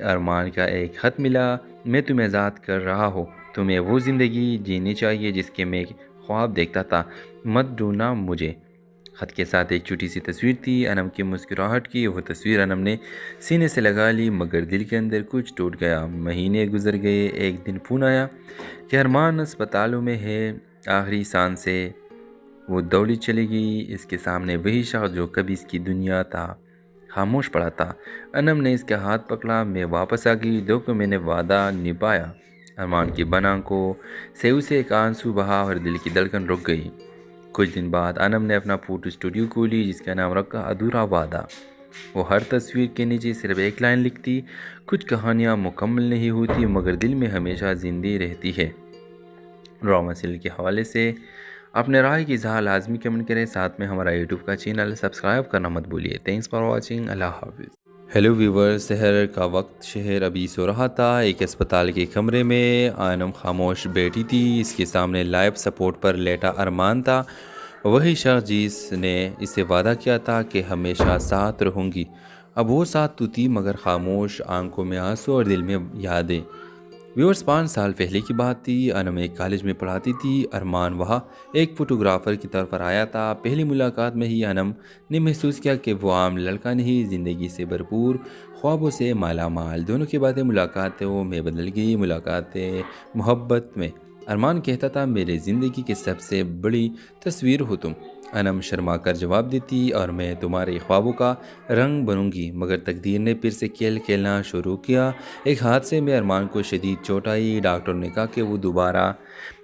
ارمان کا ایک خط ملا، میں تمہیں یاد کر رہا ہوں، تمہیں وہ زندگی جینی چاہیے جس کے میں خواب دیکھتا تھا، مت ڈھونڈنا مجھے۔ خط کے ساتھ ایک چھوٹی سی تصویر تھی انم کی مسکراہٹ کی۔ وہ تصویر انم نے سینے سے لگا لی، مگر دل کے اندر کچھ ٹوٹ گیا۔ مہینے گزر گئے، ایک دن فون آیا کہ ارمان اسپتالوں میں ہے، آخری سانس سے وہ دوڑی چلی گئی۔ اس کے سامنے وہی شخص جو کبھی اس کی دنیا تھا خاموش پڑا تھا۔ انم نے اس کا ہاتھ پکڑا، میں واپس آ گئی، دیکھو میں نے وعدہ نبھایا۔ ارمان کی بن آنکھوں سے اسے ایک آنسو بہا اور دل کی دھڑکن رک گئی۔ کچھ دن بعد انم نے اپنا فوٹو اسٹوڈیو کھولی جس کا نام رکھا ادھورا وعدہ۔ وہ ہر تصویر کے نیچے صرف ایک لائن لکھتی، کچھ کہانیاں مکمل نہیں ہوتی مگر دل میں ہمیشہ زندہ رہتی ہے۔ ڈرامہ سیریل کے حوالے سے اپنے رائے کی اظہار لازمی کمنٹ کریں، ساتھ میں ہمارا یوٹیوب کا چینل سبسکرائب کرنا مت بھولیے۔ تھینکس فار واچنگ، اللہ حافظ۔ ہیلو ویور، سحر کا وقت، شہر ابھی سو رہا تھا۔ ایک اسپتال کے کمرے میں انم خاموش بیٹھی تھی، اس کے سامنے لائف سپورٹ پر لیٹا ارمان تھا، وہی شخص جس نے اسے وعدہ کیا تھا کہ ہمیشہ ساتھ رہوں گی۔ اب وہ ساتھ تو تھی مگر خاموش، آنکھوں میں آنسو اور دل میں یادیں۔ ویورز، 5 سال پہلے کی بات تھی، انم ایک کالج میں پڑھاتی تھی، ارمان وہاں ایک فوٹوگرافر کی طور پر آیا تھا۔ پہلی ملاقات میں ہی انم نے محسوس کیا کہ وہ عام لڑکا نہیں، زندگی سے بھرپور، خوابوں سے مالا مال۔ دونوں کی باتیں ملاقاتوں میں بدل گئی، ملاقاتیں محبت میں۔ ارمان کہتا تھا، میرے زندگی کی سب سے بڑی تصویر ہو تم۔ انم شرما کر جواب دیتی، اور میں تمہارے خوابوں کا رنگ بنوں گی۔ مگر تقدیر نے پھر سے کھیل کھیلنا شروع کیا۔ ایک حادثے میں ارمان کو شدید چوٹ آئی، ڈاکٹر نے کہا کہ وہ دوبارہ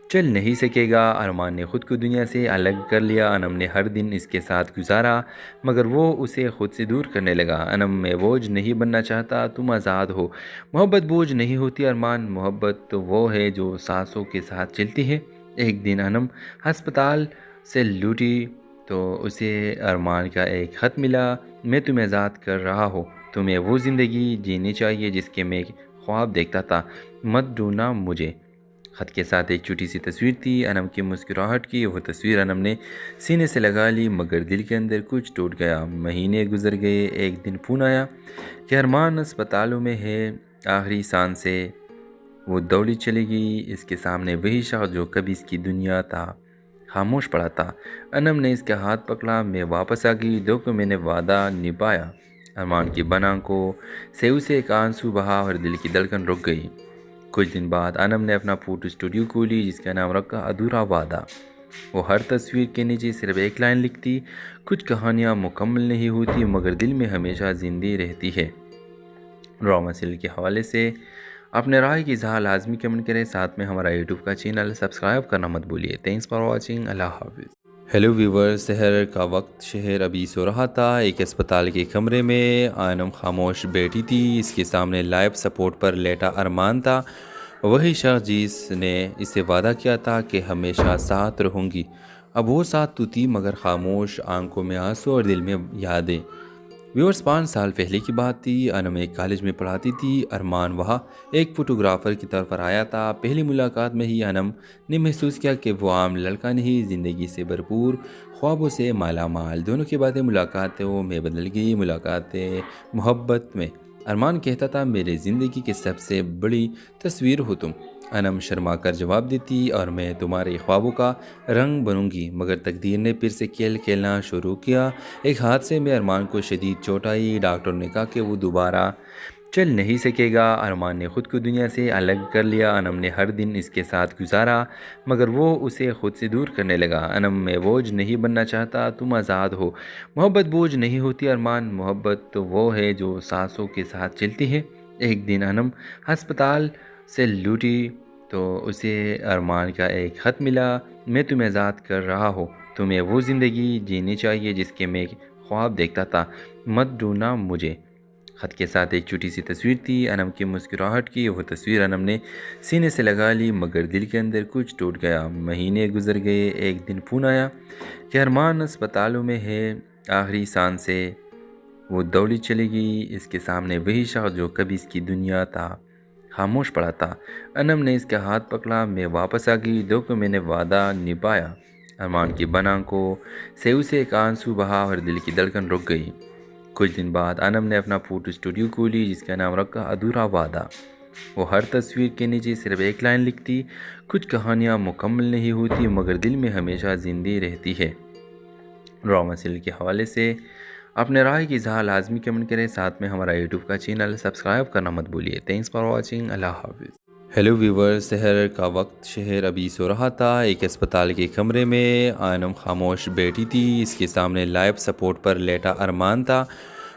چل نہیں سکے گا۔ ارمان نے خود کو دنیا سے الگ کر لیا۔ انم نے ہر دن اس کے ساتھ گزارا مگر وہ اسے خود سے دور کرنے لگا۔ انم، میں بوجھ نہیں بننا چاہتا، تم آزاد ہو۔ محبت بوجھ نہیں ہوتی ارمان، محبت تو وہ ہے جو سانسوں کے ساتھ چلتی ہے۔ ایک دن انم ہسپتال سے لوٹی تو اسے ارمان کا ایک خط ملا، میں تمہیں یاد کر رہا ہوں، تمہیں وہ زندگی جینی چاہیے جس کے میں خواب دیکھتا تھا، مت ڈھونڈنا مجھے۔ خط کے ساتھ ایک چھوٹی سی تصویر تھی انم کی مسکراہٹ کی۔ وہ تصویر انم نے سینے سے لگا لی، مگر دل کے اندر کچھ ٹوٹ گیا۔ مہینے گزر گئے، ایک دن فون آیا کہ ارمان اسپتالوں میں ہے، آخری سانس سے وہ دوڑی چلی گئی۔ اس کے سامنے وہی شخص جو کبھی اس کی دنیا تھا خاموش پڑا تھا۔ انم نے اس کا ہاتھ پکڑا، میں واپس آ گئی، دیکھو میں نے وعدہ نبھایا۔ ارمان کی بن آنکھوں سے اسے ایک آنسو بہا اور دل کی دھڑکن رک گئی۔ کچھ دن بعد انم نے اپنا فوٹو اسٹوڈیو کھولی جس کا نام رکھا ادھورا وعدہ۔ وہ ہر تصویر کے نیچے صرف ایک لائن لکھتی، کچھ کہانیاں مکمل نہیں ہوتی مگر دل میں ہمیشہ زندہ رہتی ہے۔ ڈرامہ سیریل کے حوالے سے اپنے رائے کی اظہار لازمی کمنٹ کریں، ساتھ میں ہمارا یوٹیوب کا چینل سبسکرائب کرنا مت بھولیے۔ تھینکس فار واچنگ، اللہ حافظ۔ ہیلو ویور، سحر کا وقت، شہر ابھی سو رہا تھا۔ ایک اسپتال کے کمرے میں انم خاموش بیٹھی تھی، اس کے سامنے لائف سپورٹ پر لیٹا ارمان تھا، وہی شخص جس نے اسے وعدہ کیا تھا کہ ہمیشہ ساتھ رہوں گی۔ اب وہ ساتھ تو تھی مگر خاموش، آنکھوں میں آنسو اور دل میں یادیں۔ ویورز، 5 سال پہلے کی بات تھی، انم ایک کالج میں پڑھاتی تھی، ارمان وہاں ایک فوٹوگرافر کی طور پر آیا تھا۔ پہلی ملاقات میں ہی انم نے محسوس کیا کہ وہ عام لڑکا نہیں، زندگی سے بھرپور، خوابوں سے مالا مال۔ دونوں کی باتیں ملاقاتوں میں بدل گئی، ملاقاتیں محبت میں۔ ارمان کہتا تھا، میرے زندگی کی سب سے بڑی تصویر ہو تم۔ انم شرما کر جواب دیتی، اور میں تمہارے خوابوں کا رنگ بنوں گی۔ مگر تقدیر نے پھر سے کھیل کھیلنا شروع کیا۔ ایک حادثے میں ارمان کو شدید چوٹ آئی، ڈاکٹر نے کہا کہ وہ دوبارہ چل نہیں سکے گا۔ ارمان نے خود کو دنیا سے الگ کر لیا۔ انم نے ہر دن اس کے ساتھ گزارا مگر وہ اسے خود سے دور کرنے لگا۔ انم، میں بوجھ نہیں بننا چاہتا، تم آزاد ہو۔ محبت بوجھ نہیں ہوتی ارمان، محبت تو وہ ہے جو سانسوں کے ساتھ چلتی ہے۔ ایک دن انم ہسپتال سے لوٹی تو اسے ارمان کا ایک خط ملا، میں تمہیں یاد کر رہا ہوں، تمہیں وہ زندگی جینی چاہیے جس کے میں خواب دیکھتا تھا، مت ڈھونڈنا مجھے۔ خط کے ساتھ ایک چھوٹی سی تصویر تھی انم کی مسکراہٹ کی۔ وہ تصویر انم نے سینے سے لگا لی مگر دل کے اندر کچھ ٹوٹ گیا۔ مہینے گزر گئے، ایک دن فون آیا کہ ارمان اسپتالوں میں ہے، آخری سانس سے وہ دوڑی چلی گئی۔ اس کے سامنے وہی شخص جو کبھی اس کی دنیا تھا خاموش پڑا تھا۔ انم نے اس کا ہاتھ پکڑا، میں واپس آ گئی، دیکھو میں نے وعدہ نبھایا۔ ارمان کی بن آنکھوں سے اسے ایک آنسو بہا اور دل کی دھڑکن رک گئی۔ کچھ دن بعد انم نے اپنا فوٹو اسٹوڈیو کھولی جس کا نام رکھا ادھورا وعدہ۔ وہ ہر تصویر کے نیچے صرف ایک لائن لکھتی، کچھ کہانیاں مکمل نہیں ہوتی مگر دل میں ہمیشہ زندہ رہتی ہے۔ ڈرامہ سیریل کے حوالے سے اپنے رائے کی اظہار لازمی کمنٹ کریں، ساتھ میں ہمارا یوٹیوب کا چینل سبسکرائب کرنا مت بھولیے۔ تھینکس فار واچنگ، اللہ حافظ۔ ہیلو ویور، سحر کا وقت، شہر ابھی سو رہا تھا۔ ایک اسپتال کے کمرے میں انم خاموش بیٹھی تھی، اس کے سامنے لائف سپورٹ پر لیٹا ارمان تھا،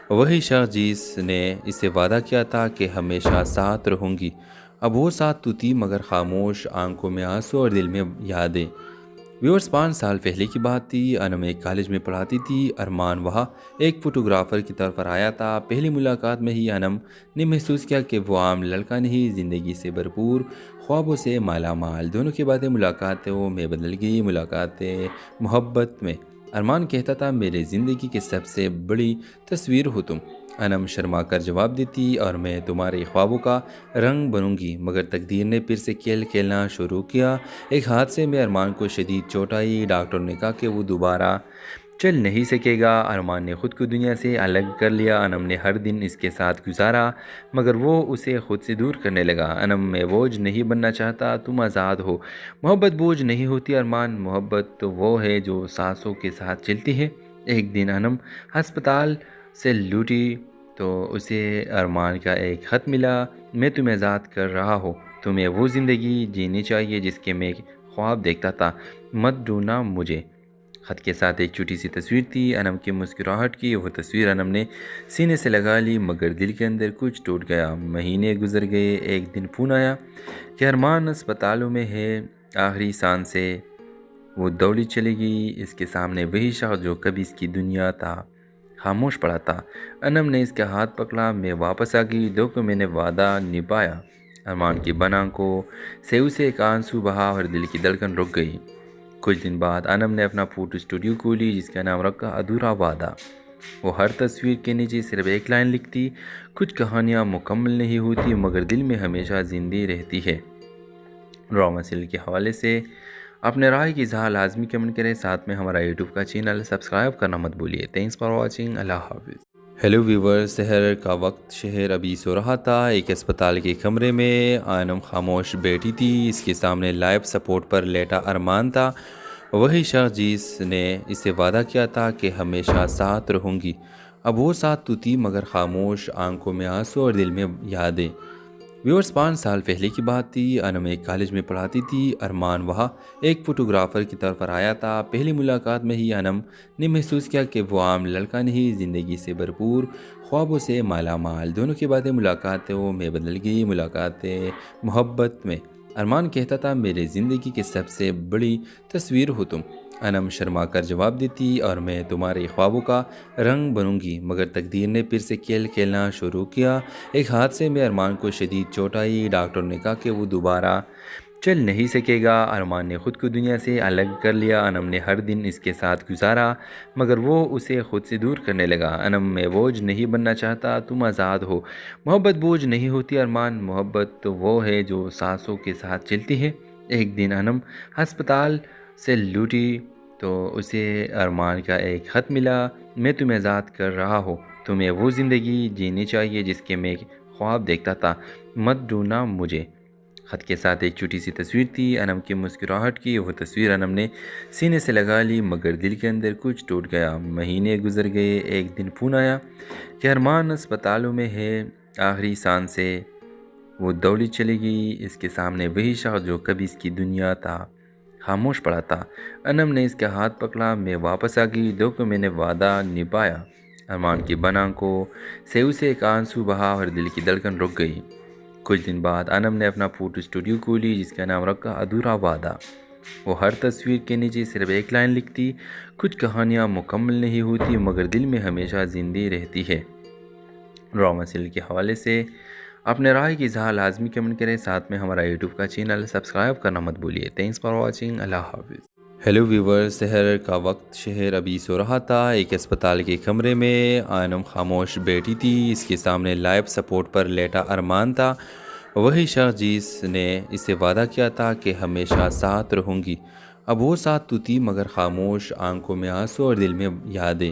وہی شخص جس نے اسے وعدہ کیا تھا کہ ہمیشہ ساتھ رہوں گی۔ اب وہ ساتھ تو تھی مگر خاموش، آنکھوں میں آنسو اور دل میں یادیں۔ ویورز، 5 سال پہلے کی بات تھی، انم ایک کالج میں پڑھاتی تھی، ارمان وہاں ایک فوٹوگرافر کی طور پر آیا تھا۔ پہلی ملاقات میں ہی انم نے محسوس کیا کہ وہ عام لڑکا نہیں، زندگی سے بھرپور، خوابوں سے مالا مال۔ دونوں کی باتیں ملاقاتوں میں بدل گئی، ملاقاتیں محبت میں۔ ارمان کہتا تھا، میرے زندگی کی سب سے بڑی تصویر ہو تم۔ انم شرما کر جواب دیتی، اور میں تمہارے خوابوں کا رنگ بنوں گی۔ مگر تقدیر نے پھر سے کھیل کھیلنا شروع کیا۔ ایک حادثے میں ارمان کو شدید چوٹ آئی، ڈاکٹر نے کہا کہ وہ دوبارہ چل نہیں سکے گا۔ ارمان نے خود کو دنیا سے الگ کر لیا۔ انم نے ہر دن اس کے ساتھ گزارا مگر وہ اسے خود سے دور کرنے لگا۔ انم، میں بوجھ نہیں بننا چاہتا، تم آزاد ہو۔ محبت بوجھ نہیں ہوتی ارمان، محبت تو وہ ہے جو سانسوں کے ساتھ چلتی ہے۔ ایک دن انم ہسپتال سے لوٹی تو اسے ارمان کا ایک خط ملا، میں تمہیں آزاد کر رہا ہوں، تمہیں وہ زندگی جینی چاہیے جس کے میں خواب دیکھتا تھا، مت ڈھونڈنا مجھے۔ خط کے ساتھ ایک چھوٹی سی تصویر تھی، انم کی مسکراہٹ کی۔ وہ تصویر انم نے سینے سے لگا لی مگر دل کے اندر کچھ ٹوٹ گیا۔ مہینے گزر گئے، ایک دن فون آیا کہ ارمان اسپتالوں میں ہے، آخری سانس سے وہ دوڑی چلی گئی۔ اس کے سامنے وہی شخص جو کبھی اس کی دنیا تھا، خاموش پڑا تھا۔ انم نے اس کا ہاتھ پکڑا، میں واپس آ گئی، دیکھو میں نے وعدہ نبھایا۔ ارمان کی بن آنکھوں سے اسے ایک آنسو بہا اور دل کی دھڑکن رک گئی۔ کچھ دن بعد انم نے اپنا فوٹو اسٹوڈیو کھولی جس کا نام رکھا ادھورا وعدہ۔ وہ ہر تصویر کے نیچے صرف ایک لائن لکھتی، کچھ کہانیاں مکمل نہیں ہوتی مگر دل میں ہمیشہ زندہ رہتی ہے۔ ڈرامہ سیریل کے حوالے سے اپنے رائے کی اظہار لازمی کمنٹ کریں، ساتھ میں ہمارا یوٹیوب کا چینل سبسکرائب کرنا مت بھولیے۔ تھینکس فار واچنگ، اللہ حافظ۔ ہیلو ویور، سحر کا وقت، شہر ابھی سو رہا تھا۔ ایک اسپتال کے کمرے میں انم خاموش بیٹھی تھی، اس کے سامنے لائف سپورٹ پر لیٹا ارمان تھا، وہی شخص جس نے اسے وعدہ کیا تھا کہ ہمیشہ ساتھ رہوں گی۔ اب وہ ساتھ تو تھی مگر خاموش، آنکھوں میں آنسو اور دل میں یادیں۔ ویورز، 5 سال پہلے کی بات تھی، انم ایک کالج میں پڑھاتی تھی، ارمان وہاں ایک فوٹوگرافر کی طور پر آیا تھا۔ پہلی ملاقات میں ہی انم نے محسوس کیا کہ وہ عام لڑکا نہیں، زندگی سے بھرپور، خوابوں سے مالا مال۔ دونوں کی باتیں ملاقاتوں میں بدل گئی، ملاقاتیں محبت میں۔ ارمان کہتا تھا، میرے زندگی کی سب سے بڑی تصویر ہو تم۔ انم شرما کر جواب دیتی، اور میں تمہارے خوابوں کا رنگ بنوں گی۔ مگر تقدیر نے پھر سے کھیل کھیلنا شروع کیا۔ ایک حادثے میں ارمان کو شدید چوٹ آئی، ڈاکٹر نے کہا کہ وہ دوبارہ چل نہیں سکے گا۔ ارمان نے خود کو دنیا سے الگ کر لیا۔ انم نے ہر دن اس کے ساتھ گزارا مگر وہ اسے خود سے دور کرنے لگا۔ انم، میں بوجھ نہیں بننا چاہتا، تم آزاد ہو۔ محبت بوجھ نہیں ہوتی ارمان، محبت تو وہ ہے جو سانسوں کے ساتھ چلتی ہے۔ ایک دن انم ہسپتال سے لوٹی تو اسے ارمان کا ایک خط ملا، میں تمہیں آزاد کر رہا ہوں، تمہیں وہ زندگی جینی چاہیے جس کے میں خواب دیکھتا تھا، مت ڈھونڈنا مجھے۔ خط کے ساتھ ایک چھوٹی سی تصویر تھی، انم کی مسکراہٹ کی۔ وہ تصویر انم نے سینے سے لگا لی مگر دل کے اندر کچھ ٹوٹ گیا۔ مہینے گزر گئے، ایک دن فون آیا کہ ارمان اسپتالوں میں ہے، آخری سانس سے وہ دوڑی چلی گئی۔ اس کے سامنے وہی شخص جو کبھی اس کی دنیا تھا، خاموش پڑا تھا۔ انم نے اس کا ہاتھ پکڑا، میں واپس آ گئی، دیکھو میں نے وعدہ نبھایا۔ ارمان کی بن آنکھوں سے اسے ایک آنسو بہا اور دل کی دھڑکن رک گئی۔ کچھ دن بعد انم نے اپنا فوٹو اسٹوڈیو کھولی جس کا نام رکھا ادھورا وعدہ۔ وہ ہر تصویر کے نیچے صرف ایک لائن لکھتی، کچھ کہانیاں مکمل نہیں ہوتی مگر دل میں ہمیشہ زندہ رہتی ہے۔ ڈرامہ سیریل کے حوالے سے اپنے رائے کی اظہار لازمی کمنٹ کریں، ساتھ میں ہمارا یوٹیوب کا چینل سبسکرائب کرنا مت بھولیے۔ تھینکس فار واچنگ، اللہ حافظ۔ ہیلو ویور، سحر کا وقت، شہر ابھی سو رہا تھا۔ ایک اسپتال کے کمرے میں انم خاموش بیٹھی تھی، اس کے سامنے لائف سپورٹ پر لیٹا ارمان تھا، وہی شخص جس نے اسے وعدہ کیا تھا کہ ہمیشہ ساتھ رہوں گی۔ اب وہ ساتھ تو تھی مگر خاموش، آنکھوں میں آنسو اور دل میں یادیں۔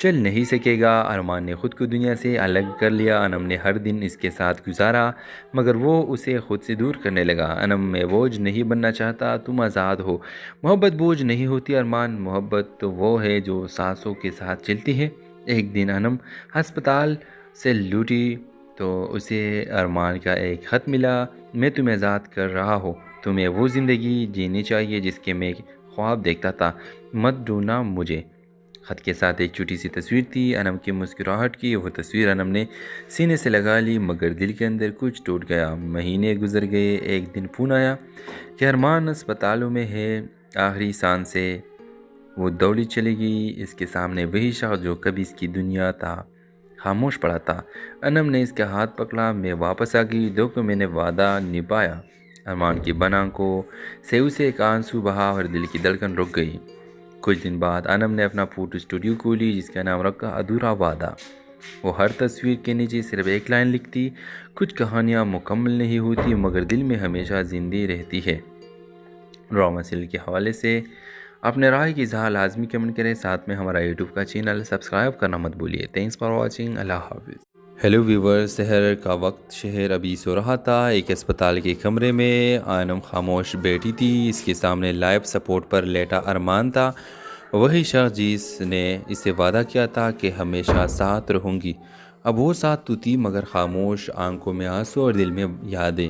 چل نہیں سکے گا۔ ارمان نے خود کو دنیا سے الگ کر لیا۔ انم نے ہر دن اس کے ساتھ گزارا مگر وہ اسے خود سے دور کرنے لگا۔ انم میں بوجھ نہیں بننا چاہتا، تم آزاد ہو۔ محبت بوجھ نہیں ہوتی ارمان، محبت تو وہ ہے جو سانسوں کے ساتھ چلتی ہے۔ ایک دن انم ہسپتال سے لوٹی تو اسے ارمان کا ایک خط ملا۔ میں تمہیں آزاد کر رہا ہوں، تمہیں وہ زندگی جینی چاہیے جس کے میں خواب دیکھتا تھا، مت ڈھونڈنا مجھے۔ خط کے ساتھ ایک چھوٹی سی تصویر تھی انم کی مسکراہٹ کی۔ وہ تصویر انم نے سینے سے لگا لی مگر دل کے اندر کچھ ٹوٹ گیا۔ مہینے گزر گئے، ایک دن فون آیا کہ ارمان اسپتالوں میں ہے، آخری سانس سے وہ دوڑی چلی گئی۔ اس کے سامنے وہی شخص جو کبھی اس کی دنیا تھا خاموش پڑا تھا۔ انم نے اس کا ہاتھ پکڑا، میں واپس آ گئی، دیکھو میں نے وعدہ نبھایا۔ ارمان کی بن آنکھوں سے اسے ایک آنسو بہا اور دل کی دھڑکن رک گئی۔ کچھ دن بعد انم نے اپنا فوٹو اسٹوڈیو کھولی جس کا نام رکھا ادھورا وعدہ۔ وہ ہر تصویر کے نیچے صرف ایک لائن لکھتی، کچھ کہانیاں مکمل نہیں ہوتی مگر دل میں ہمیشہ زندہ رہتی ہے۔ ڈرامہ سیریل کے حوالے سے اپنے رائے کی اظہار لازمی کمنٹ کریں، ساتھ میں ہمارا یوٹیوب کا چینل سبسکرائب کرنا مت بھولیے۔ تھینکس فار واچنگ، اللہ حافظ۔ ہیلو ویور، سحر کا وقت، شہر ابھی سو رہا تھا۔ ایک اسپتال کے کمرے میں انم خاموش بیٹھی تھی، اس کے سامنے لائف سپورٹ پر لیٹا ارمان تھا، وہی شخص جس نے اسے وعدہ کیا تھا کہ ہمیشہ ساتھ رہوں گی۔ اب وہ ساتھ تو تھی مگر خاموش، آنکھوں میں آنسو اور دل میں یادیں۔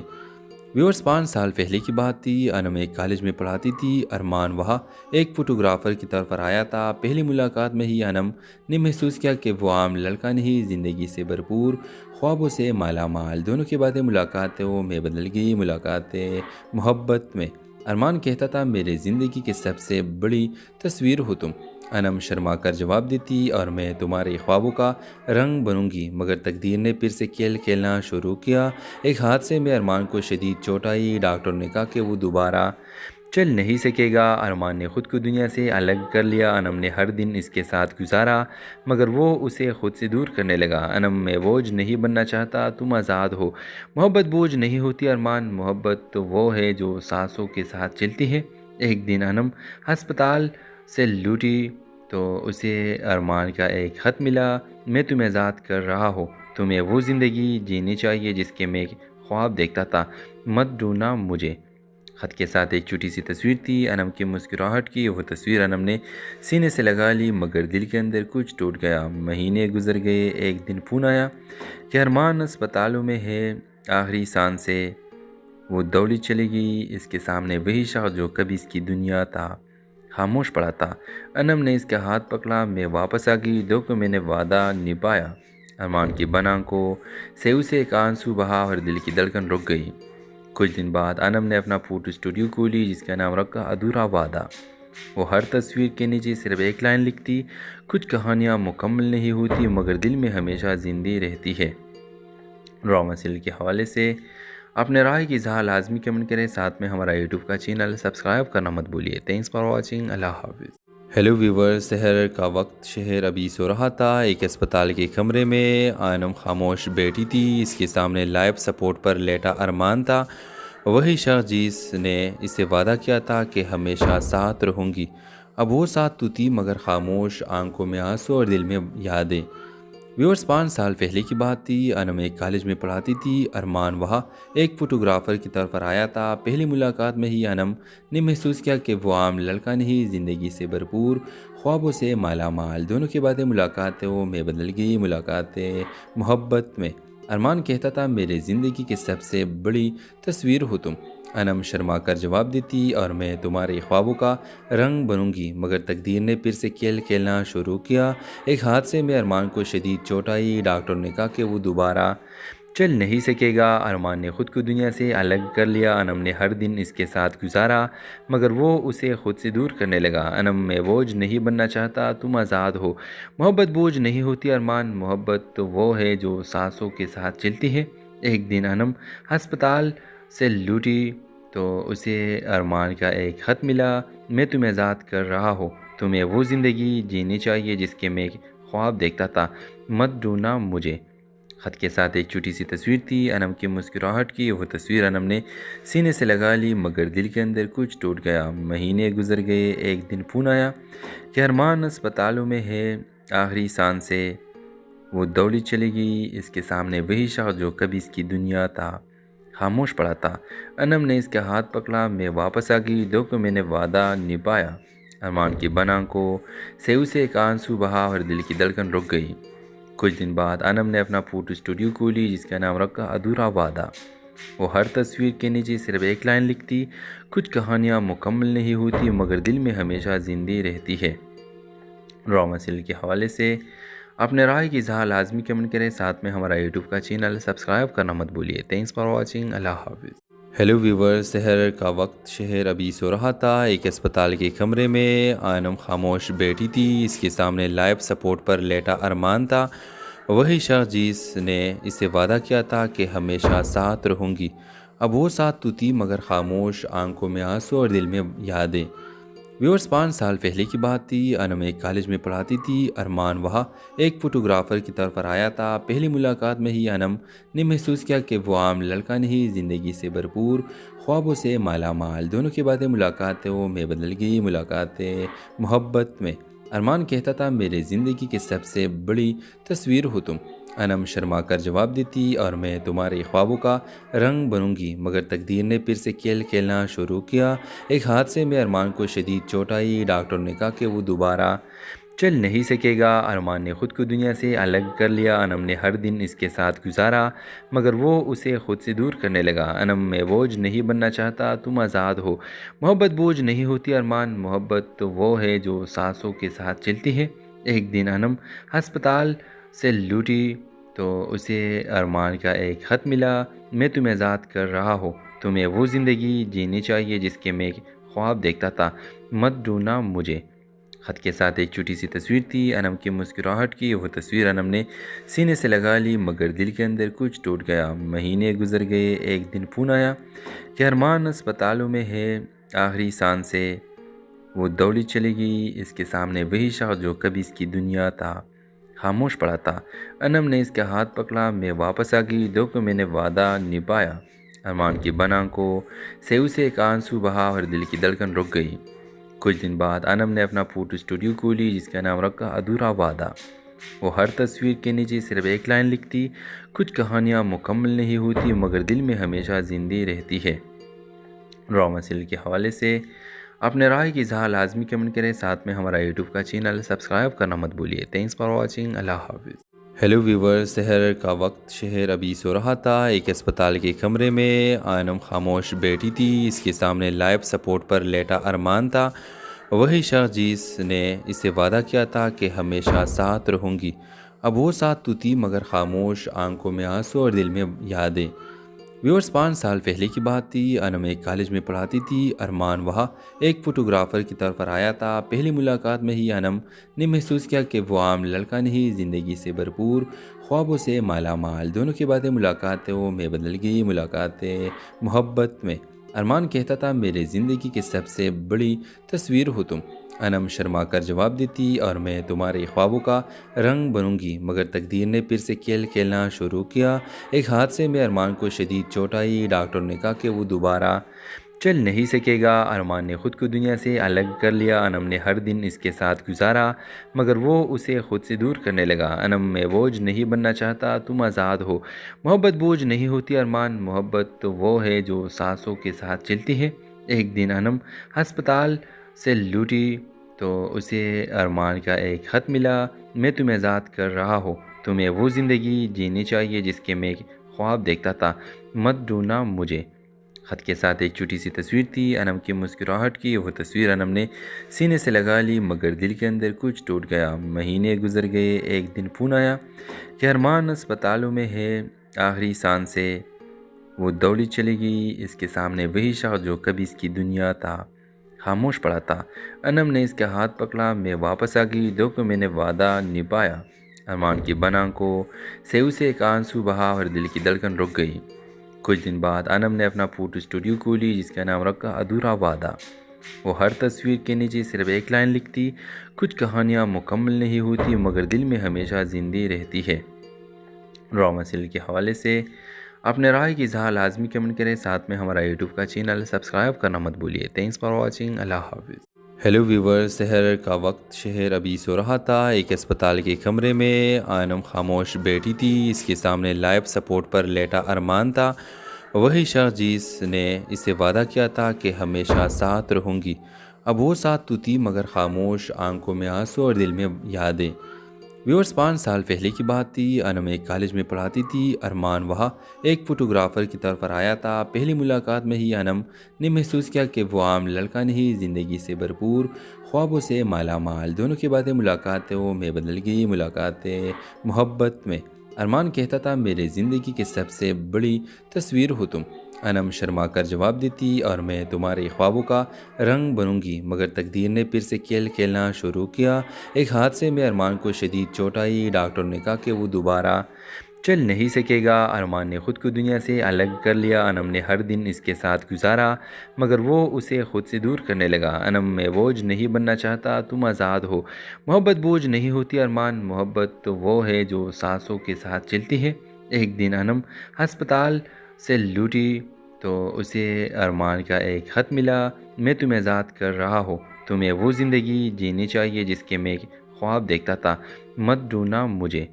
ویورز، 5 سال پہلے کی بات تھی، انم ایک کالج میں پڑھاتی تھی، ارمان وہاں ایک فوٹوگرافر کی طور پر آیا تھا۔ پہلی ملاقات میں ہی انم نے محسوس کیا کہ وہ عام لڑکا نہیں، زندگی سے بھرپور، خوابوں سے مالا مال۔ دونوں کی باتیں ملاقاتوں میں بدل گئی، ملاقاتیں محبت میں۔ ارمان کہتا تھا، میرے زندگی کی سب سے بڑی تصویر ہو تم۔ انم شرما کر جواب دیتی، اور میں تمہارے خوابوں کا رنگ بنوں گی۔ مگر تقدیر نے پھر سے کھیل کھیلنا شروع کیا۔ ایک حادثے میں ارمان کو شدید چوٹ آئی، ڈاکٹر نے کہا کہ وہ دوبارہ چل نہیں سکے گا۔ ارمان نے خود کو دنیا سے الگ کر لیا۔ انم نے ہر دن اس کے ساتھ گزارا مگر وہ اسے خود سے دور کرنے لگا۔ انم میں بوجھ نہیں بننا چاہتا، تم آزاد ہو۔ محبت بوجھ نہیں ہوتی ارمان، محبت تو وہ ہے جو سانسوں کے ساتھ چلتی ہے۔ ایک دن انم ہسپتال سے لوٹی تو اسے ارمان کا ایک خط ملا۔ میں تمہیں آزاد کر رہا ہوں، تمہیں وہ زندگی جینی چاہیے جس کے میں خواب دیکھتا تھا، مت ڈھونڈنا مجھے۔ خط کے ساتھ ایک چھوٹی سی تصویر تھی انم کی مسکراہٹ کی۔ وہ تصویر انم نے سینے سے لگا لی مگر دل کے اندر کچھ ٹوٹ گیا۔ مہینے گزر گئے، ایک دن فون آیا کہ ارمان اسپتالوں میں ہے، آخری سانس سے وہ دوڑی چلی گئی۔ اس کے سامنے وہی شخص جو کبھی اس کی دنیا تھا خاموش پڑا تھا۔ انم نے اس کا ہاتھ پکڑا، میں واپس آ گئی، دیکھو میں نے وعدہ نبھایا۔ ارمان کی بن آنکھوں سے اسے ایک آنسو بہا اور دل کی دھڑکن رک گئی۔ کچھ دن بعد انم نے اپنا فوٹو اسٹوڈیو کھولی جس کا نام رکھا ادھورا وعدہ۔ وہ ہر تصویر کے نیچے صرف ایک لائن لکھتی، کچھ کہانیاں مکمل نہیں ہوتی مگر دل میں ہمیشہ زندہ رہتی ہے۔ ڈرامہ سیریل کے حوالے سے اپنے رائے کی اظہار لازمی کمنٹ کریں، ساتھ میں ہمارا یوٹیوب کا چینل سبسکرائب کرنا مت بھولیے۔ تھینکس فار واچنگ، اللہ حافظ۔ ہیلو ویور، سحر کا وقت، شہر ابھی سو رہا تھا۔ ایک اسپتال کے کمرے میں انم خاموش بیٹھی تھی، اس کے سامنے لائف سپورٹ پر لیٹا ارمان تھا، وہی شخص جس نے اسے وعدہ کیا تھا کہ ہمیشہ ساتھ رہوں گی۔ اب وہ ساتھ تو تھی مگر خاموش، آنکھوں میں آنسو اور دل میں یادیں۔ ویورز، 5 سال پہلے کی بات تھی، انم ایک کالج میں پڑھاتی تھی، ارمان وہاں ایک فوٹوگرافر کی طور پر آیا تھا۔ پہلی ملاقات میں ہی انم نے محسوس کیا کہ وہ عام لڑکا نہیں، زندگی سے بھرپور، خوابوں سے مالا مال۔ دونوں کی باتیں ملاقاتوں میں بدل گئی، ملاقاتیں محبت میں۔ ارمان کہتا تھا، میرے زندگی کی سب سے بڑی تصویر ہو تم۔ انم شرما کر جواب دیتی، اور میں تمہارے خوابوں کا رنگ بنوں گی۔ مگر تقدیر نے پھر سے کھیل کھیلنا شروع کیا۔ ایک حادثے میں ارمان کو شدید چوٹ آئی، ڈاکٹر نے کہا کہ وہ دوبارہ چل نہیں سکے گا۔ ارمان نے خود کو دنیا سے الگ کر لیا۔ انم نے ہر دن اس کے ساتھ گزارا مگر وہ اسے خود سے دور کرنے لگا۔ انم میں بوجھ نہیں بننا چاہتا، تم آزاد ہو۔ محبت بوجھ نہیں ہوتی ارمان، محبت تو وہ ہے جو سانسوں کے ساتھ چلتی ہے۔ ایک دن انم ہسپتال سے لوٹی تو اسے ارمان کا ایک خط ملا۔ میں تمہیں آزاد کر رہا ہوں، تمہیں وہ زندگی جینی چاہیے جس کے میں خواب دیکھتا تھا، مت ڈھونڈنا مجھے۔ خط کے ساتھ ایک چھوٹی سی تصویر تھی انم کی مسکراہٹ کی۔ وہ تصویر انم نے سینے سے لگا لی مگر دل کے اندر کچھ ٹوٹ گیا۔ مہینے گزر گئے، ایک دن فون آیا کہ ارمان اسپتالوں میں ہے، آخری سانس سے وہ دوڑی چلے گئی۔ اس کے سامنے وہی شخص جو کبھی اس کی دنیا تھا خاموش پڑا تھا۔ انم نے اس کا ہاتھ پکڑا، میں واپس آ گئی، دیکھو میں نے وعدہ نبھایا۔ ارمان کی بنا کو سے اسے ایک آنسو بہا اور دل کی دھڑکن رک گئی۔ کچھ دن بعد انم نے اپنا فوٹو اسٹوڈیو کھولی جس کا نام رکھا ادھورا وعدہ۔ وہ ہر تصویر کے نیچے صرف ایک لائن لکھتی، کچھ کہانیاں مکمل نہیں ہوتی مگر دل میں ہمیشہ زندہ رہتی ہے۔ ڈرامہ سیریل کے حوالے سے اپنے رائے کی اظہار لازمی کمنٹ کریں، ساتھ میں ہمارا یوٹیوب کا چینل سبسکرائب کرنا مت بھولیے۔ تھینکس فار واچنگ، اللہ حافظ۔ ہیلو ویور، سحر کا وقت، شہر ابھی سو رہا تھا۔ ایک اسپتال کے کمرے میں انم خاموش بیٹھی تھی، اس کے سامنے لائف سپورٹ پر لیٹا ارمان تھا، وہی شخص جس نے اسے وعدہ کیا تھا کہ ہمیشہ ساتھ رہوں گی۔ اب وہ ساتھ تو تھی مگر خاموش، آنکھوں میں آنسو اور دل میں یادیں۔ ویورز، 5 سال پہلے کی بات تھی، انم ایک کالج میں پڑھاتی تھی، ارمان وہاں ایک فوٹوگرافر کی طور پر آیا تھا۔ پہلی ملاقات میں ہی انم نے محسوس کیا کہ وہ عام لڑکا نہیں، زندگی سے بھرپور، خوابوں سے مالا مال۔ دونوں کی باتیں ملاقاتوں میں بدل گئی، ملاقاتیں محبت میں۔ ارمان کہتا تھا، میرے زندگی کی سب سے بڑی تصویر ہو تم۔ انم شرما کر جواب دیتی، اور میں تمہارے خوابوں کا رنگ بنوں گی۔ مگر تقدیر نے پھر سے کھیل کھیلنا شروع کیا۔ ایک حادثے میں ارمان کو شدید چوٹ آئی، ڈاکٹر نے کہا کہ وہ دوبارہ چل نہیں سکے گا۔ ارمان نے خود کو دنیا سے الگ کر لیا۔ انم نے ہر دن اس کے ساتھ گزارا مگر وہ اسے خود سے دور کرنے لگا۔ انم، میں بوجھ نہیں بننا چاہتا، تم آزاد ہو۔ محبت بوجھ نہیں ہوتی ارمان، محبت تو وہ ہے جو سانسوں کے ساتھ چلتی ہے۔ ایک دن انم ہسپتال سے لوٹی تو اسے ارمان کا ایک خط ملا، میں تمہیں آزاد کر رہا ہوں، تمہیں وہ زندگی جینی چاہیے جس کے میں خواب دیکھتا تھا، مت ڈھونڈنا مجھے۔ خط کے ساتھ ایک چھوٹی سی تصویر تھی، انم کی مسکراہٹ کی۔ وہ تصویر انم نے سینے سے لگا لی مگر دل کے اندر کچھ ٹوٹ گیا۔ مہینے گزر گئے، ایک دن فون آیا کہ ارمان اسپتالوں میں ہے، آخری سانس سے وہ دوڑی چلے گئی۔ اس کے سامنے وہی شخص جو کبھی اس کی دنیا تھا خاموش پڑا تھا۔ انم نے اس کا ہاتھ پکڑا، میں واپس آ گئی، دیکھو میں نے وعدہ نبھایا۔ ارمان کی بنا کو سے اسے ایک آنسو بہا اور دل کی دھڑکن رک گئی۔ کچھ دن بعد انم نے اپنا فوٹو اسٹوڈیو کھولی جس کا نام رکھا ادھورا وعدہ۔ وہ ہر تصویر کے نیچے صرف ایک لائن لکھتی، کچھ کہانیاں مکمل نہیں ہوتی مگر دل میں ہمیشہ زندہ رہتی ہے۔ ڈرامہ سیریل کے حوالے سے اپنے رائے کی اظہار لازمی کمنٹ کریں، ساتھ میں ہمارا یوٹیوب کا چینل سبسکرائب کرنا مت بھولیے۔ تھینکس فار واچنگ، اللہ حافظ۔ ہیلو ویور، سحر کا وقت، شہر ابھی سو رہا تھا۔ ایک اسپتال کے کمرے میں انم خاموش بیٹھی تھی، اس کے سامنے لائف سپورٹ پر لیٹا ارمان تھا، وہی شخص جس نے اسے وعدہ کیا تھا کہ ہمیشہ ساتھ رہوں گی۔ اب وہ ساتھ تو تھی مگر خاموش، آنکھوں میں آنسو اور دل میں یادیں۔ ویورز، 5 سال پہلے کی بات تھی، انم ایک کالج میں پڑھاتی تھی، ارمان وہاں ایک فوٹوگرافر کی طور پر آیا تھا۔ پہلی ملاقات میں ہی انم نے محسوس کیا کہ وہ عام لڑکا نہیں، زندگی سے بھرپور، خوابوں سے مالا مال۔ دونوں کی باتیں ملاقاتوں میں بدل گئی، ملاقاتیں محبت میں۔ ارمان کہتا تھا، میرے زندگی کی سب سے بڑی تصویر ہو تم۔ انم شرما کر جواب دیتی، اور میں تمہارے خوابوں کا رنگ بنوں گی۔ مگر تقدیر نے پھر سے کھیل کھیلنا شروع کیا۔ ایک حادثے میں ارمان کو شدید چوٹ آئی، ڈاکٹر نے کہا کہ وہ دوبارہ چل نہیں سکے گا۔ ارمان نے خود کو دنیا سے الگ کر لیا۔ انم نے ہر دن اس کے ساتھ گزارا مگر وہ اسے خود سے دور کرنے لگا۔ انم، میں بوجھ نہیں بننا چاہتا، تم آزاد ہو۔ محبت بوجھ نہیں ہوتی ارمان، محبت تو وہ ہے جو سانسوں کے ساتھ چلتی ہے۔ ایک دن انم ہسپتال سے لوٹی تو اسے ارمان کا ایک خط ملا، میں تمہیں آزاد کر رہا ہوں، تمہیں وہ زندگی جینی چاہیے جس کے میں خواب دیکھتا تھا، مت ڈھونڈنا مجھے۔ خط کے ساتھ ایک چھوٹی سی تصویر تھی، انم کی مسکراہٹ کی۔ وہ تصویر انم نے سینے سے لگا لی مگر دل کے اندر کچھ ٹوٹ گیا۔ مہینے گزر گئے، ایک دن فون آیا کہ ارمان اسپتالوں میں ہے، آخری سانس سے وہ دوڑی چلے گئی۔ اس کے سامنے وہی شخص جو کبھی اس کی دنیا تھا خاموش پڑا تھا۔ انم نے اس کا ہاتھ پکڑا، میں واپس آ گئی، دیکھو میں نے وعدہ نبھایا۔ ارمان کی بنا کو سے اسے ایک آنسو بہا اور دل کی دھڑکن رک گئی۔ کچھ دن بعد انم نے اپنا فوٹو اسٹوڈیو کھولی جس کا نام رکھا ادھورا وعدہ۔ وہ ہر تصویر کے نیچے صرف ایک لائن لکھتی، کچھ کہانیاں مکمل نہیں ہوتی مگر دل میں ہمیشہ زندہ رہتی ہے۔ ڈرامہ سیریل کے حوالے سے اپنے رائے کی اظہار لازمی کمنٹ کریں، ساتھ میں ہمارا یوٹیوب کا چینل سبسکرائب کرنا مت بھولیے۔ تھینکس فار واچنگ، اللہ حافظ۔ ہیلو ویور، سحر کا وقت، شہر ابھی سو رہا تھا۔ ایک اسپتال کے کمرے میں آنم خاموش بیٹھی تھی۔ اس کے سامنے لائف سپورٹ پر لیٹا ارمان تھا، وہی شخص جس نے اسے وعدہ کیا تھا کہ ہمیشہ ساتھ رہوں گی۔ اب وہ ساتھ تو تھی، مگر خاموش، آنکھوں میں آنسو اور دل میں یادیں۔ ویورز، 5 سال پہلے کی بات تھی۔ انم ایک کالج میں پڑھاتی تھی، ارمان وہاں ایک فوٹوگرافر کی طور پر آیا تھا۔ پہلی ملاقات میں ہی انم نے محسوس کیا کہ وہ عام لڑکا نہیں، زندگی سے بھرپور، خوابوں سے مالا مال۔ دونوں کی باتیں ملاقاتوں میں بدل گئی، ملاقاتیں محبت میں۔ ارمان کہتا تھا، میرے زندگی کی سب سے بڑی تصویر ہو تم۔ انم شرما کر جواب دیتی، اور میں تمہارے خوابوں کا رنگ بنوں گی۔ مگر تقدیر نے پھر سے کھیل کھیلنا شروع کیا۔ ایک حادثے میں ارمان کو شدید چوٹ آئی۔ ڈاکٹر نے کہا کہ وہ دوبارہ چل نہیں سکے گا۔ ارمان نے خود کو دنیا سے الگ کر لیا۔ انم نے ہر دن اس کے ساتھ گزارا، مگر وہ اسے خود سے دور کرنے لگا۔ انم، میں بوجھ نہیں بننا چاہتا، تم آزاد ہو۔ محبت بوجھ نہیں ہوتی ارمان، محبت تو وہ ہے جو سانسوں کے ساتھ چلتی ہے۔ ایک دن انم ہسپتال سے لوٹی تو اسے ارمان کا ایک خط ملا۔ میں تمہیں آزاد کر رہا ہوں، تمہیں وہ زندگی جینی چاہیے جس کے میں خواب دیکھتا تھا، مت ڈھونڈنا مجھے۔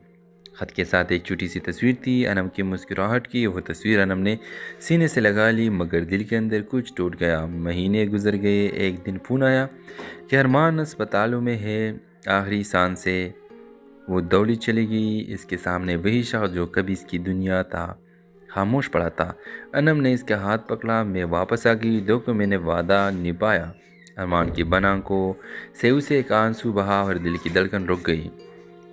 خط کے ساتھ ایک چھوٹی سی تصویر تھی، انم کی مسکراہٹ کی۔ وہ تصویر انم نے سینے سے لگا لی، مگر دل کے اندر کچھ ٹوٹ گیا۔ مہینے گزر گئے، ایک دن فون آیا کہ ارمان اسپتالوں میں ہے، آخری سانس سے وہ دوڑی چلی گئی۔ اس کے سامنے وہی شخص جو کبھی اس کی دنیا تھا، خاموش پڑا تھا۔ انم نے اس کا ہاتھ پکڑا، میں واپس آ گئی، دیکھو میں نے وعدہ نبھایا۔ ارمان کی بن آنکھوں سے اسے ایک آنسو بہا اور دل کی دھڑکن رک گئی۔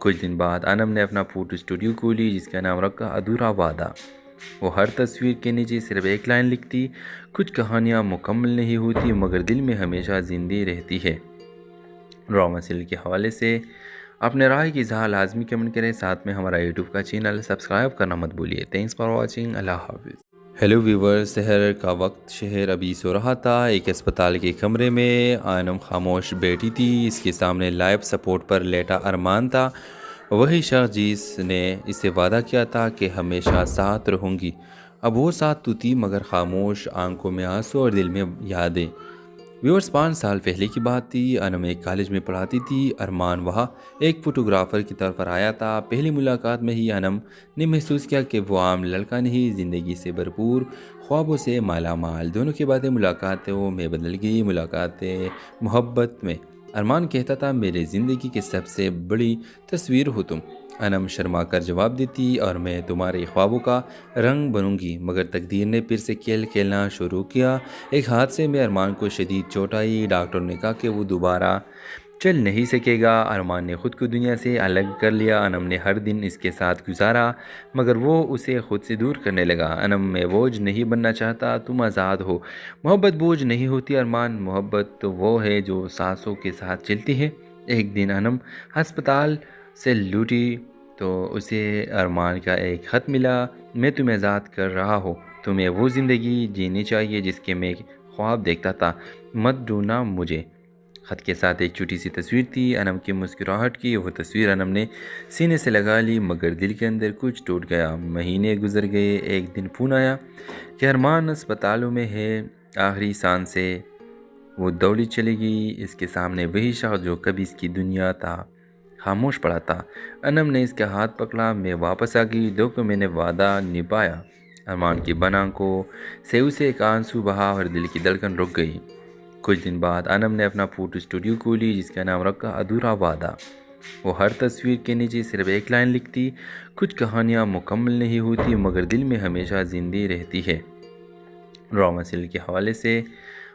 کچھ دن بعد انم نے اپنا فوٹو اسٹوڈیو کھولی، جس کا نام رکھا ادھورا وعدہ۔ وہ ہر تصویر کے نیچے صرف ایک لائن لکھتی، کچھ کہانیاں مکمل نہیں ہوتی مگر دل میں ہمیشہ زندہ رہتی ہے۔ ڈرامہ سیریل کے حوالے سے اپنے رائے کی اظہار لازمی کمنٹ کریں، ساتھ میں ہمارا یوٹیوب کا چینل سبسکرائب کرنا مت بھولیے۔ تھینکس فار واچنگ، اللہ حافظ۔ ہیلو ویور، سحر کا وقت، شہر ابھی سو رہا تھا۔ ایک اسپتال کے کمرے میں آنم خاموش بیٹھی تھی۔ اس کے سامنے لائف سپورٹ پر لیٹا ارمان تھا، وہی شخص جس نے اسے وعدہ کیا تھا کہ ہمیشہ ساتھ رہوں گی۔ اب وہ ساتھ تو تھی، مگر خاموش، آنکھوں میں آنسو اور دل میں یادیں۔ ویورز، 5 سال پہلے کی بات تھی۔ انم ایک کالج میں پڑھاتی تھی، ارمان وہاں ایک فوٹوگرافر کی طور پر آیا تھا۔ پہلی ملاقات میں ہی انم نے محسوس کیا کہ وہ عام لڑکا نہیں، زندگی سے بھرپور، خوابوں سے مالا مال۔ دونوں کی باتیں ملاقاتوں میں بدل گئی، ملاقاتیں محبت میں۔ ارمان کہتا تھا، میرے زندگی کی سب سے بڑی تصویر ہو تم۔ انم شرما کر جواب دیتی، اور میں تمہارے خوابوں کا رنگ بنوں گی۔ مگر تقدیر نے پھر سے کھیل کھیلنا شروع کیا۔ ایک حادثے میں ارمان کو شدید چوٹ آئی۔ ڈاکٹر نے کہا کہ وہ دوبارہ چل نہیں سکے گا۔ ارمان نے خود کو دنیا سے الگ کر لیا۔ انم نے ہر دن اس کے ساتھ گزارا، مگر وہ اسے خود سے دور کرنے لگا۔ انم، میں بوجھ نہیں بننا چاہتا، تم آزاد ہو۔ محبت بوجھ نہیں ہوتی ارمان، محبت تو وہ ہے جو سانسوں کے ساتھ چلتی ہے۔ ایک دن انم ہسپتال سے لوٹی تو اسے ارمان کا ایک خط ملا۔ میں تمہیں آزاد کر رہا ہوں، تمہیں وہ زندگی جینی چاہیے جس کے میں خواب دیکھتا تھا، مت ڈھونڈنا مجھے۔ خط کے ساتھ ایک چھوٹی سی تصویر تھی، انم کی مسکراہٹ کی۔ وہ تصویر انم نے سینے سے لگا لی، مگر دل کے اندر کچھ ٹوٹ گیا۔ مہینے گزر گئے، ایک دن فون آیا کہ ارمان اسپتالوں میں ہے، آخری سانس سے وہ دوڑی چلی گئی۔ اس کے سامنے وہی شخص جو کبھی اس کی دنیا تھا، خاموش پڑا تھا۔ انم نے اس کا ہاتھ پکڑا، میں واپس آ گئی، دیکھو میں نے وعدہ نبھایا۔ ارمان کی بن آنکھوں سے اسے ایک آنسو بہا اور دل کی دھڑکن رک گئی۔ کچھ دن بعد انم نے اپنا فوٹو اسٹوڈیو کھولی، جس کا نام رکھا ادھورا وعدہ۔ وہ ہر تصویر کے نیچے صرف ایک لائن لکھتی، کچھ کہانیاں مکمل نہیں ہوتی مگر دل میں ہمیشہ زندہ رہتی ہے۔ ڈرامہ سیریل کے حوالے سے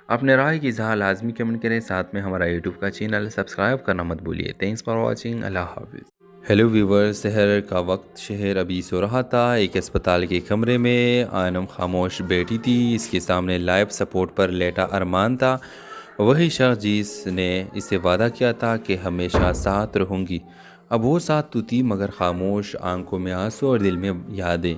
اپنے رائے کی اظہار لازمی کمنٹ کریں، ساتھ میں ہمارا یوٹیوب کا چینل سبسکرائب کرنا مت بھولیے۔ تھینکس فار واچنگ، اللہ حافظ۔ ہیلو ویور، سحر کا وقت، شہر ابھی سو رہا تھا۔ ایک اسپتال کے کمرے میں آنم خاموش بیٹھی تھی۔ اس کے سامنے لائف سپورٹ پر لیٹا ارمان تھا، وہی شخص جس نے اسے وعدہ کیا تھا کہ ہمیشہ ساتھ رہوں گی۔ اب وہ ساتھ تو تھی، مگر خاموش، آنکھوں میں آنسو اور دل میں یادیں۔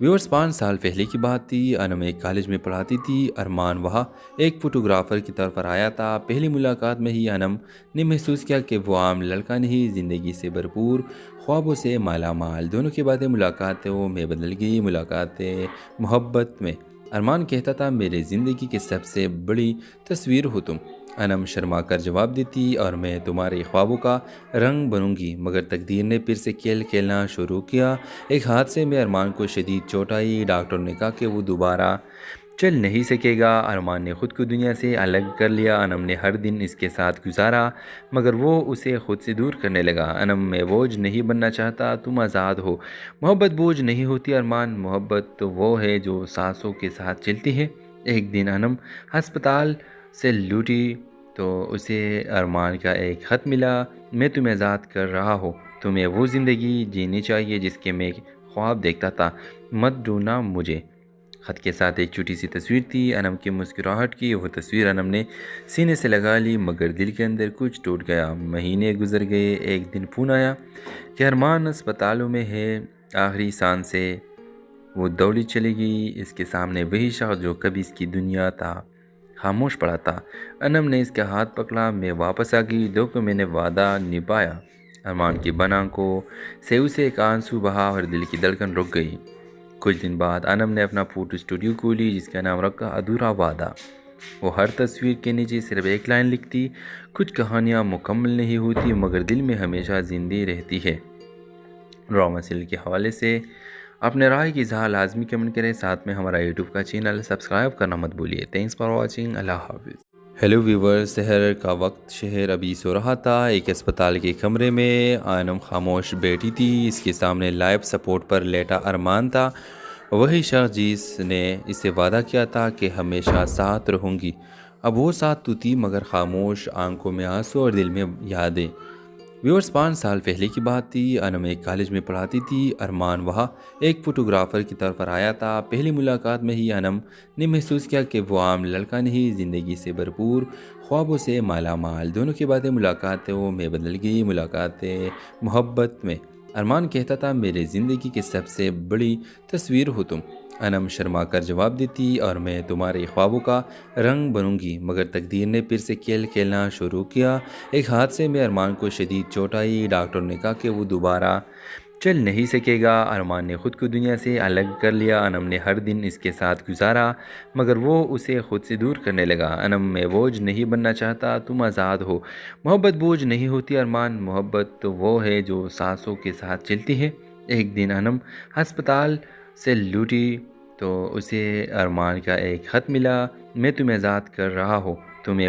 ویورز، 5 سال پہلے کی بات تھی۔ انم ایک کالج میں پڑھاتی تھی، ارمان وہاں ایک فوٹوگرافر کی طور پر آیا تھا۔ پہلی ملاقات میں ہی انم نے محسوس کیا کہ وہ عام لڑکا نہیں، زندگی سے بھرپور، خوابوں سے مالا مال۔ دونوں کی باتیں ملاقاتوں میں بدل گئی، ملاقاتیں محبت میں۔ ارمان کہتا تھا، میرے زندگی کی سب سے بڑی تصویر ہو تم۔ انم شرما کر جواب دیتی، اور میں تمہارے خوابوں کا رنگ بنوں گی، مگر تقدیر نے پھر سے کھیل کھیلنا شروع کیا۔ ایک حادثے میں ارمان کو شدید چوٹ آئی۔ ڈاکٹر نے کہا کہ وہ دوبارہ چل نہیں سکے گا۔ ارمان نے خود کو دنیا سے الگ کر لیا۔ انم نے ہر دن اس کے ساتھ گزارا، مگر وہ اسے خود سے دور کرنے لگا۔ انم میں بوجھ نہیں بننا چاہتا، تم آزاد ہو۔ محبت بوجھ نہیں ہوتی ارمان، محبت تو وہ ہے جو سانسوں کے ساتھ چلتی ہے۔ ایک دن انم ہسپتال سے لوٹی تو اسے ارمان کا ایک خط ملا۔ میں تمہیں آزاد کر رہا ہوں، تمہیں وہ زندگی جینی چاہیے جس کے میں خواب دیکھتا تھا، مت ڈھونڈنا مجھے۔ خط کے ساتھ ایک چھوٹی سی تصویر تھی، انم کی مسکراہٹ کی۔ وہ تصویر انم نے سینے سے لگا لی، مگر دل کے اندر کچھ ٹوٹ گیا۔ مہینے گزر گئے، ایک دن فون آیا کہ ارمان اسپتالوں میں ہے، آخری سانس سے وہ دوڑی چلی گئی۔ اس کے سامنے وہی شخص جو کبھی اس کی دنیا تھا خاموش پڑا تھا۔ انم نے اس کا ہاتھ پکڑا، میں واپس آ گئی، دیکھو میں نے وعدہ نبھایا۔ ارمان کی بن آنکھوں سے اسے ایک آنسو بہا اور دل کی دھڑکن رک گئی۔ کچھ دن بعد انم نے اپنا فوٹو اسٹوڈیو کھولی، جس کا نام رکھا ادھورا وعدہ۔ وہ ہر تصویر کے نیچے صرف ایک لائن لکھتی، کچھ کہانیاں مکمل نہیں ہوتی مگر دل میں ہمیشہ زندہ رہتی ہے۔ ڈرامہ سیریل کے حوالے سے اپنے رائے کی اظہار لازمی کمنٹ کریں، ساتھ میں ہمارا یوٹیوب کا چینل سبسکرائب کرنا مت بھولیے۔ تھینکس فار واچنگ، اللہ حافظ۔ ہیلو ویورز، سحر کا وقت، شہر ابھی سو رہا تھا۔ ایک اسپتال کے کمرے میں انم خاموش بیٹھی تھی، اس کے سامنے لائف سپورٹ پر لیٹا ارمان تھا، وہی شخص جس نے اسے وعدہ کیا تھا کہ ہمیشہ ساتھ رہوں گی۔ اب وہ ساتھ تو تھی مگر خاموش، آنکھوں میں آنسو اور دل میں یادیں۔ ویورز، 5 سال پہلے کی بات تھی، انم ایک کالج میں پڑھاتی تھی، ارمان وہاں ایک فوٹوگرافر کی طور پر آیا تھا۔ پہلی ملاقات میں ہی انم نے محسوس کیا کہ وہ عام لڑکا نہیں، زندگی سے بھرپور، خوابوں سے مالا مال۔ دونوں کی باتیں ملاقاتوں میں بدل گئی، ملاقاتیں محبت میں۔ ارمان کہتا تھا، میرے زندگی کی سب سے بڑی تصویر ہو تم۔ انم شرما کر جواب دیتی، اور میں تمہارے خوابوں کا رنگ بنوں گی، مگر تقدیر نے پھر سے کھیل کھیلنا شروع کیا۔ ایک حادثے میں ارمان کو شدید چوٹ آئی۔ ڈاکٹر نے کہا کہ وہ دوبارہ چل نہیں سکے گا۔ ارمان نے خود کو دنیا سے الگ کر لیا۔ انم نے ہر دن اس کے ساتھ گزارا، مگر وہ اسے خود سے دور کرنے لگا۔ انم میں بوجھ نہیں بننا چاہتا، تم آزاد ہو۔ محبت بوجھ نہیں ہوتی ارمان، محبت تو وہ ہے جو سانسوں کے ساتھ چلتی ہے۔ ایک دن انم ہسپتال سے لوٹی تو اسے ارمان کا ایک خط ملا۔ میں تمہیں آزاد کر رہا ہوں، تمہیں